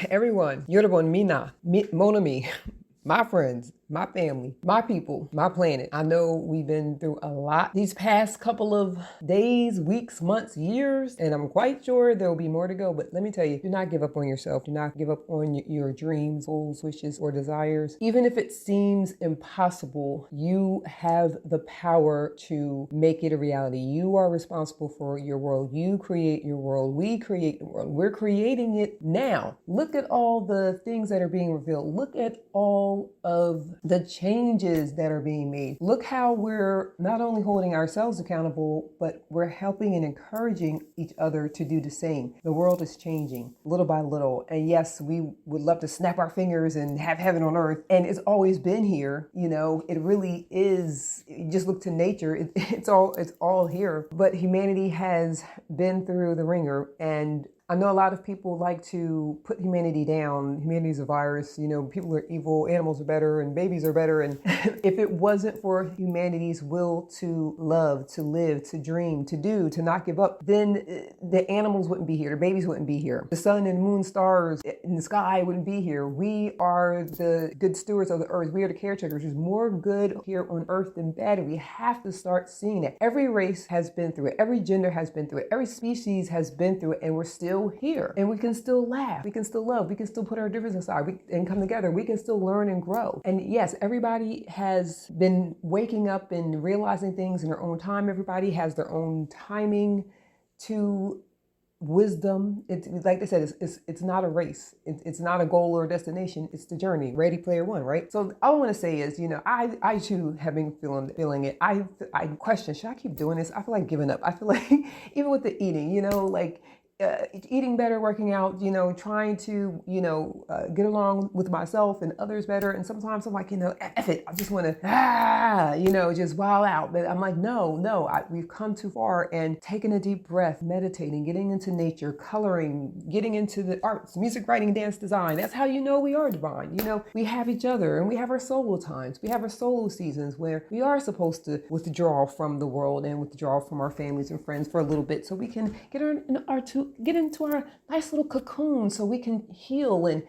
everyone. Yorobon Mina, Mon ami, my friends, my family, my people, my planet. I know we've been through a lot these past couple of days, weeks, months, years, and I'm quite sure there will be more to go. But let me tell you, do not give up on yourself. Do not give up on your dreams, goals, wishes, or desires. Even if it seems impossible, you have the power to make it a reality. You are responsible for your world. You create your world. We create the world. We're creating it now. Look at all the things that are being revealed. Look at all of the changes that are being made. Look how we're not only holding ourselves accountable, but we're helping and encouraging each other to do the same. The world is changing little by little. And yes, we would love to snap our fingers and have heaven on earth. And it's always been here. You know, it really is. You just look to nature. It's all here. But humanity has been through the ringer, and I know a lot of people like to put humanity down. Humanity's a virus. You know, people are evil, animals are better, and babies are better. And if it wasn't for humanity's will to love, to live, to dream, to do, to not give up, then the animals wouldn't be here. The babies wouldn't be here. The sun and moon, stars in the sky wouldn't be here. We are the good stewards of the earth. We are the caretakers. There's more good here on earth than bad. And we have to start seeing that. Every race has been through it. Every gender has been through it. Every species has been through it. And we're still here, and we can still laugh, we can still love, we can still put our differences aside and come together. We can still learn and grow. And yes, everybody has been waking up and realizing things in their own time. Everybody has their own timing to wisdom. It's like they said, it's not a race. It's not a goal or a destination. It's the journey. Ready Player One, right? So all I want to say is, you know, I too have been feeling it. I question, should I keep doing this? I feel like giving up. I feel like even with the eating, you know, like eating better, working out, you know, trying to, you know, get along with myself and others better. And sometimes I'm like, you know, F it. I just want to, you know, just wild out. But I'm like, no, we've come too far. And taking a deep breath, meditating, getting into nature, coloring, getting into the arts, music, writing, dance, design. That's how you know we are divine. You know, we have each other, and we have our solo times. We have our solo seasons where we are supposed to withdraw from the world and withdraw from our families and friends for a little bit, so we can get into our nice little cocoon, so we can heal and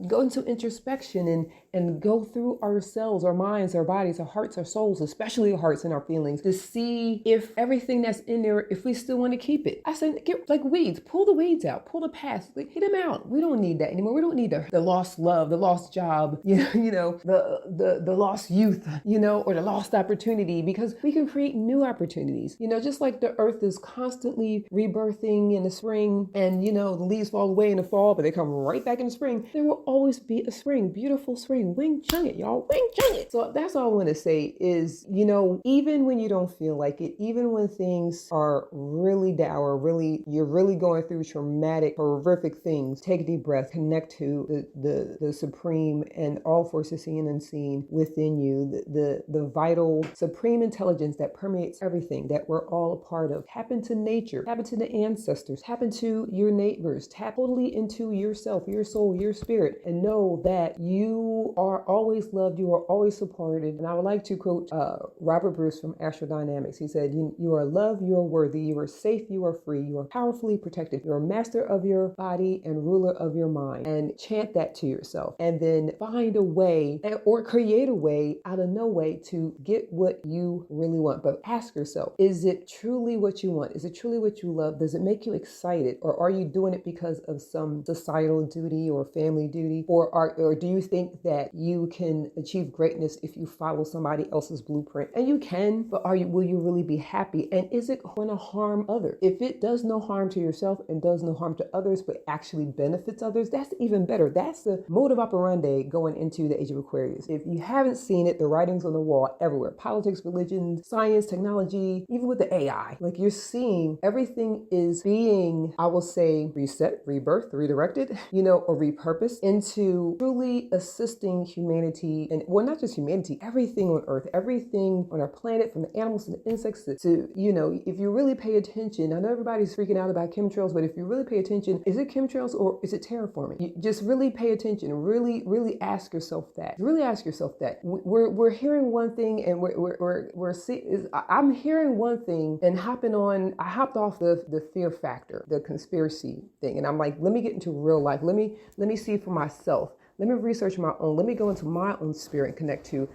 go into introspection and go through ourselves, our minds, our bodies, our hearts, our souls, especially our hearts and our feelings, to see if everything that's in there, if we still want to keep it. I said, get like weeds, pull the weeds out, pull the past, like, hit them out. We don't need that anymore. We don't need the lost love, the lost job, you know, the lost youth, you know, or the lost opportunity, because we can create new opportunities. You know, just like the earth is constantly rebirthing in the spring, and, you know, the leaves fall away in the fall, but they come right back in the spring. There will always be a spring, beautiful spring. Wing chun it, y'all. Wing chun it. So that's all I want to say is, you know, even when you don't feel like it, even when things are really dour, you're really going through traumatic, horrific things, take a deep breath, connect to the supreme and all forces seen and unseen within you, the vital supreme intelligence that permeates everything that we're all a part of. Tap into nature, tap into the ancestors, tap into your neighbors, tap totally into yourself, your soul, your spirit, and know that you are always loved, you are always supported. And I would like to quote Robert Bruce from Astrodynamics. He said, you are loved, you are worthy, you are safe, you are free, you are powerfully protected, you are master of your body and ruler of your mind. And chant that to yourself, and then find a way or create a way out of no way to get what you really want. But ask yourself, is it truly what you want? Is it truly what you love? Does it make you excited? Or are you doing it because of some societal duty or family duty? Or do you think that you can achieve greatness if you follow somebody else's blueprint? And you can, but will you really be happy? And is it going to harm others? If it does no harm to yourself and does no harm to others, but actually benefits others, that's even better. That's the mode of operandi going into the age of Aquarius. If you haven't seen it, the writing's on the wall everywhere. Politics, religion, science, technology, even with the AI. Like, you're seeing everything is being, I will say, reset, rebirth, redirected, you know, or repurposed into truly assisting humanity, and well, not just humanity, everything on earth, everything on our planet, from the animals to the insects to if you really pay attention, I know everybody's freaking out about chemtrails, but if you really pay attention, is it chemtrails or is it terraforming? You just really pay attention and really ask yourself that. Really ask yourself that. We're hearing one thing and I'm hearing one thing and I hopped off the fear factor, the conspiracy thing, and I'm like, let me get into real life. Let me see for myself. Let me research my own. Let me go into my own spirit and connect to,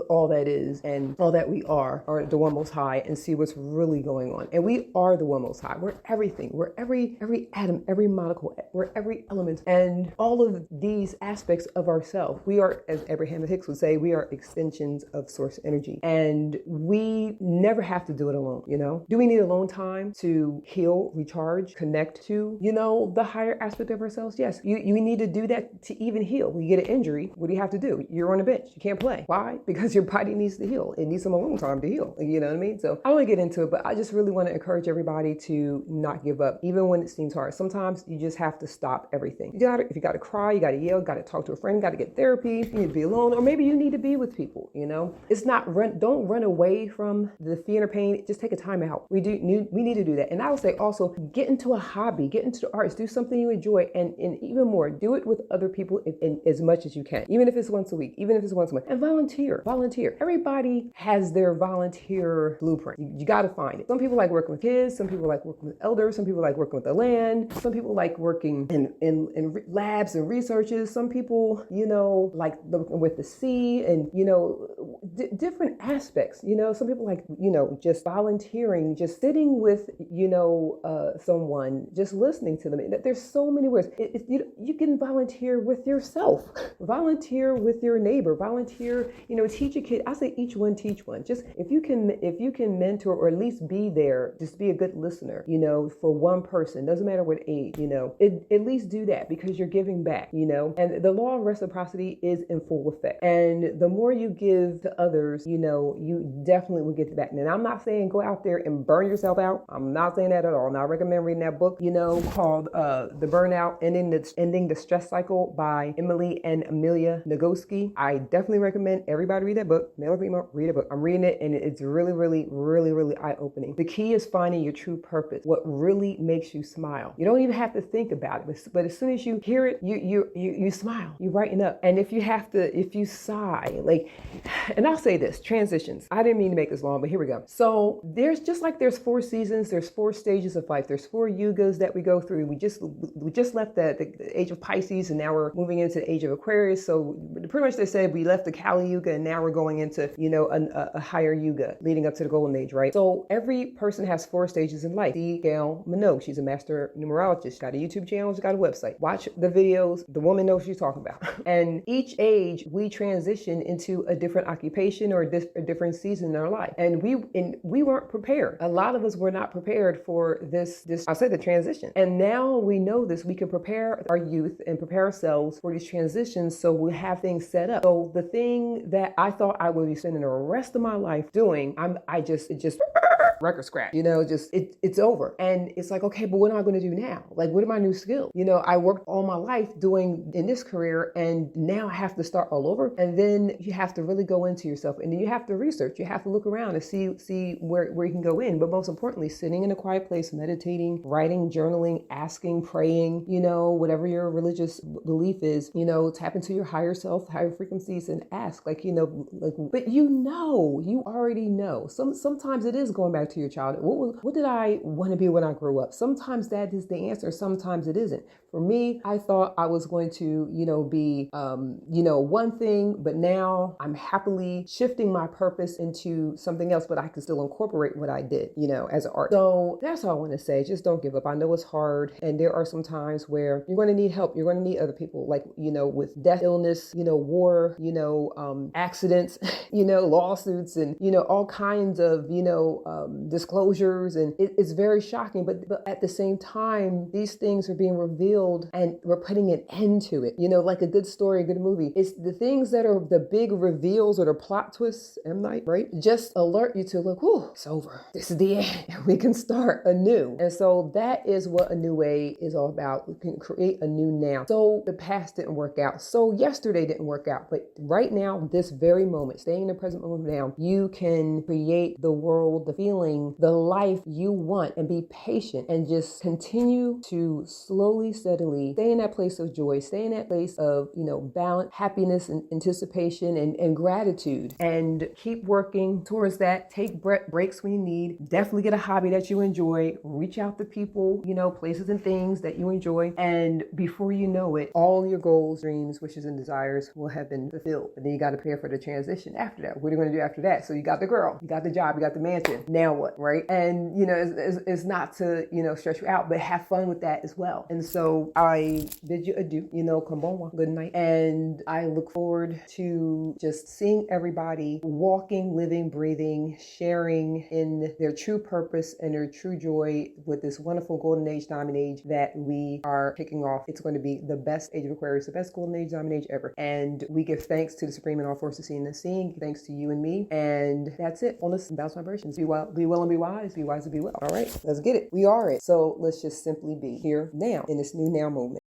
all that is and all that we are the one most high, and see what's really going on. And we are the one most high. We're everything. We're every atom, every molecule, we're every element, and all of these aspects of ourselves. We are, as Abraham Hicks would say, we are extensions of source energy. And we never have to do it alone, Do we need alone time to heal, recharge, connect to, the higher aspect of ourselves? Yes. You need to do that to even heal. When you get an injury, what do you have to do? You're on a bench. You can't play. Why? Because your body needs to heal. It needs some alone time to heal. You know what I mean? So I don't want to get into it, but I just really want to encourage everybody to not give up, even when it seems hard. Sometimes you just have to stop everything. If you got to cry, you got to yell, got to talk to a friend, got to get therapy, you need to be alone, or maybe you need to be with people, It's not don't run away from the fear and pain. Just take a time out. We need to do that. And I would say also get into a hobby, get into the arts, do something you enjoy, and even more, do it with other people in as much as you can, even if it's once a week, even if it's once a month, and volunteer. Everybody has their volunteer blueprint. You got to find it. Some people like working with kids. Some people like working with elders. Some people like working with the land. Some people like working in labs and researches. Some people, like with the sea and, different aspects. Some people like, just volunteering, just sitting with, someone, just listening to them. There's so many ways. You can volunteer with yourself, volunteer with your neighbor, volunteer, teach a kid. I say each one teach one. Just if you can mentor or at least be there, just be a good listener, for one person, doesn't matter what age, at least do that, because you're giving back, and the law of reciprocity is in full effect. And the more you give to others, you definitely will get back. And I'm not saying go out there and burn yourself out. I'm not saying that at all. And I recommend reading that book, called The Burnout, Ending the Stress Cycle by Emily and Amelia Nagoski. I definitely recommend everybody read that book. Male or female, read a book. I'm reading it and it's really, really, really, really eye-opening. The key is finding your true purpose, what really makes you smile. You don't even have to think about it, but as soon as you hear it, you smile, you brighten up. And if you sigh, and I'll say this, transitions. I didn't mean to make this long, but here we go. So there's 4 seasons, there's 4 stages of life. There's 4 yugas that we go through. We just left the age of Pisces, and now we're moving into the age of Aquarius. So pretty much they said we left the Kali Yuga and now we're going into, a higher Yuga leading up to the Golden Age, right? So every person has 4 stages in life. See Gail Minogue, she's a master numerologist. She's got a YouTube channel, she's got a website. Watch the videos. The woman knows what she's talking about. And each age we transition into a different occupation or a different season in our life. And we weren't prepared. A lot of us were not prepared for this I'll say the transition. And now we know this. We can prepare our youth and prepare ourselves for these transitions, so we have things set up. So the thing that I thought I would be spending the rest of my life doing, it just record scratch, it's over. And it's like, okay, but what am I going to do now? Like, what are my new skills? I worked all my life doing in this career, and now I have to start all over. And then you have to really go into yourself, and then you have to research. You have to look around and see where you can go in. But most importantly, sitting in a quiet place, meditating, writing, journaling, asking, praying, whatever your religious belief is, tap into your higher self, higher frequencies, and ask, but you already know. Sometimes it is going back to your childhood. What did I want to be when I grew up? Sometimes that is the answer. Sometimes it isn't. For me, I thought I was going to, be, one thing, but now I'm happily shifting my purpose into something else, but I can still incorporate what I did, as an art. So that's all I want to say. Just don't give up. I know it's hard. And there are some times where you're going to need help. You're going to need other people, like, with death, illness, war, accidents, lawsuits, and, all kinds of, disclosures. And it's very shocking. But at the same time, these things are being revealed fulfilled and we're putting an end to it. You know, like a good story, a good movie. It's the things that are the big reveals or the plot twists, M. Night, right? Just alert you to look, whew, it's over. This is the end. We can start anew. And so that is what A New Way is all about. We can create a new now. So the past didn't work out. So yesterday didn't work out. But right now, this very moment, staying in the present moment now, you can create the world, the feeling, the life you want, and be patient and just continue to slowly, steadily stay in that place of joy, stay in that place of, balance, happiness and anticipation and gratitude, and keep working towards that. Take breaks when you need. Definitely get a hobby that you enjoy. Reach out to people, places and things that you enjoy. And before you know it, all your goals, dreams, wishes, and desires will have been fulfilled. But then you got to prepare for the transition after that. What are you going to do after that? So you got the girl, you got the job, you got the mansion. Now what, right? And, it's not to, stress you out, but have fun with that as well. And so I bid you adieu, konbanwa, good night. And I look forward to just seeing everybody walking, living, breathing, sharing in their true purpose and their true joy with this wonderful golden age, diamond age that we are kicking off. It's going to be the best age of Aquarius, the best golden age, diamond age ever. And we give thanks to the Supreme and all forces seen and seeing. Thanks to you and me. And that's it. Wellness and bounce vibrations. Be well and be wise. Be wise and be well. All right, let's get it. We are it. So let's just simply be here now in this new now moment.